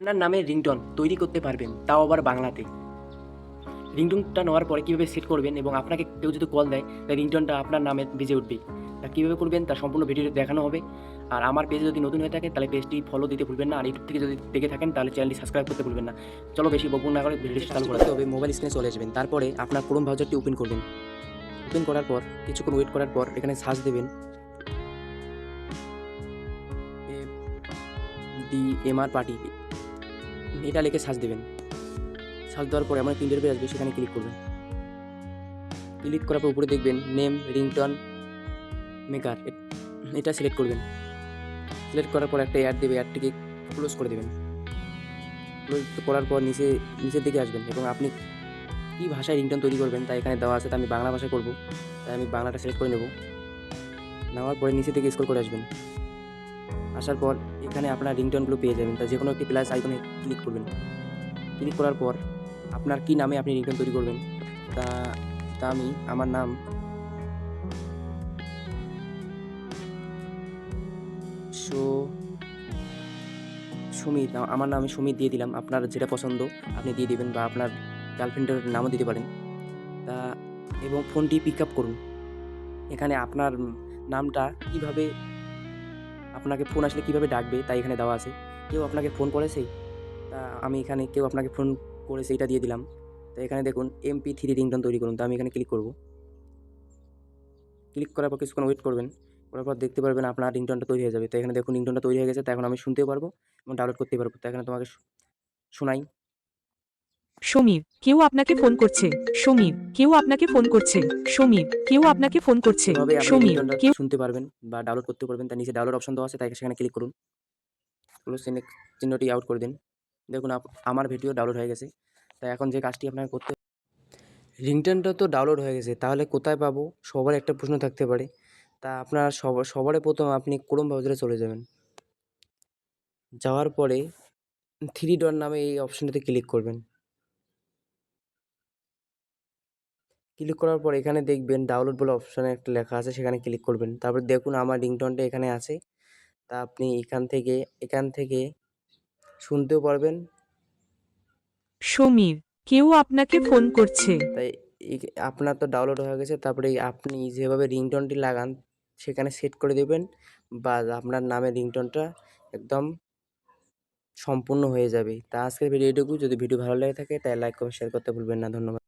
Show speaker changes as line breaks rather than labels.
আপনার নামে রিংটোন তৈরি করতে পারবেন, তাও আবার বাংলাতে। রিংটোনটা নেওয়ার পরে কীভাবে সেট করবেন এবং আপনাকে কেউ যদি কল দেয়, তাই রিংটোনটা আপনার নামে বেজে উঠবেই। তা কীভাবে করবেন তার সম্পূর্ণ ভিডিওটি দেখানো হবে। আর আমার পেজে যদি নতুন হয়ে থাকে তাহলে পেজটি ফলো দিতে ভুলবেন না। আর ইউটিউব থেকে যদি দেখে থাকেন তাহলে চ্যানেলটি সাবস্ক্রাইব করতে ভুলবেন না। চলো বেশি বকবক না করে ভিডিওটি চালু করতে হবে। মোবাইল স্ক্রিনে চলে আসবেন। তারপরে আপনার ক্রোম ব্রাউজারটি ওপেন করবেন। ওপেন করার পর কিছুক্ষণ ওয়েট করার পর এখানে সার্চ দেবেন FDMR পার্টি, এটা লিখে সার্চ দেবেন। সার্চ দেওয়ার পরে আমার প্রিন্টার পেয়ে আসবে, সেখানে ক্লিক করবেন। ক্লিক করার পর উপরে দেখবেন নেম রিংটোন মেকার, এটা সিলেক্ট করবেন। সিলেক্ট করার পর একটা অ্যাড দেবে, অ্যাডটিকে ক্লোজ করে দেবেন। ক্লোজ করার পর নিচের দিকে আসবেন এবং আপনি কী ভাষায় রিংটোন তৈরি করবেন তা এখানে দেওয়া আছে। তা আমি বাংলা ভাষায় করব, তাই আমি বাংলাটা সিলেক্ট করে নেব। নেওয়ার পরে নিচে থেকে স্ক্রল করে আসবেন। আসার পর এখানে আপনার রিংটোনগুলো পেয়ে যাবেন। তা যে কোনো একটি প্লাস আইকনে ক্লিক করবেন। ক্লিক করার পর আপনার কী নামে আপনি রিংটোন তৈরি করবেন তা তা আমি আমার নাম সুমিত, আমার নাম আমি সুমিত দিয়ে দিলাম। আপনার যেটা পছন্দ আপনি দিয়ে দিবেন বা আপনার গার্লফ্রেন্ডের নামও দিতে পারেন। তা এবং ফোনটি পিক আপ করুন। এখানে আপনার নামটা কীভাবে, আপনাকে ফোন আসলে কীভাবে ডাকবে তা এখানে দেওয়া আছে। কেউ আপনাকে ফোন করেছে, তা আমি এখানে কেউ আপনাকে ফোন করেছে এটা দিয়ে দিলাম। তো এখানে দেখুন MP3 রিংটোন তৈরি করুন, তো আমি এখানে ক্লিক করব। ক্লিক করার পর কিছুক্ষণ ওয়েট করবেন। করার পর দেখতে পারবেন আপনার রিংটোনটা তৈরি হয়ে যাবে। তো এখানে দেখুন রিংটোনটা তৈরি হয়ে গেছে। তো এখন আমি শুনতেও পারবো এবং ডাউনলোড করতে পারবো। তো এখানে তোমাকে শোনাই।
সমীর, কেউ আপনাকে ফোন করছে। সমীর, কেউ আপনাকে ফোন করছে। সমীর, কেউ আপনাকে ফোন করছে।
এভাবে আপনি
সমীর,
রিংটোনটা
কেউ
শুনতে পারবেন বা ডাউনলোড করতে পারবেন। তার নিচে ডাউনলোড অপশন দেওয়া আছে, তাই সেখানে ক্লিক করুন। ক্লোজ চিহ্নটি আউট করে দিন। দেখুন আমার ভিডিও ডাউনলোড হয়ে গেছে। তাই এখন যে কাজটি আপনাকে করতে, রিংটোনটা তো ডাউনলোড হয়ে গেছে, তাহলে কোথায় পাবো? সবার একটা প্রশ্ন থাকতে পারে। তা আপনার সবার প্রথম আপনি ক্রোম ব্রাউজারে চলে যাবেন। যাওয়ার পরে 3 ডট নামে এই অপশনটাতে ক্লিক করবেন। ক্লিক করার পর এখানে দেখবেন ডাউনলোড বলে অপশনে একটা লেখা আছে, সেখানে ক্লিক করবেন। তারপর দেখুন আমার রিংটোনটা এখানে আছে। তা আপনি এখান থেকে শুনতেও পারবেন।
সমীর, কেউ আপনাকে ফোন করছে।
তাই আপনার তো ডাউনলোড হয়ে গেছে। তারপরে আপনি যেভাবে রিংটোনটি লাগান সেখানে সেট করে দেবেন, বা আপনার নামের রিংটোনটা একদম সম্পূর্ণ হয়ে যাবে। তা আজকের ভিডিও এটুকু। যদি ভিডিও ভালো লেগে থাকে তাহলে লাইক, কমেন্ট, শেয়ার করতে ভুলবেন না। ধন্যবাদ।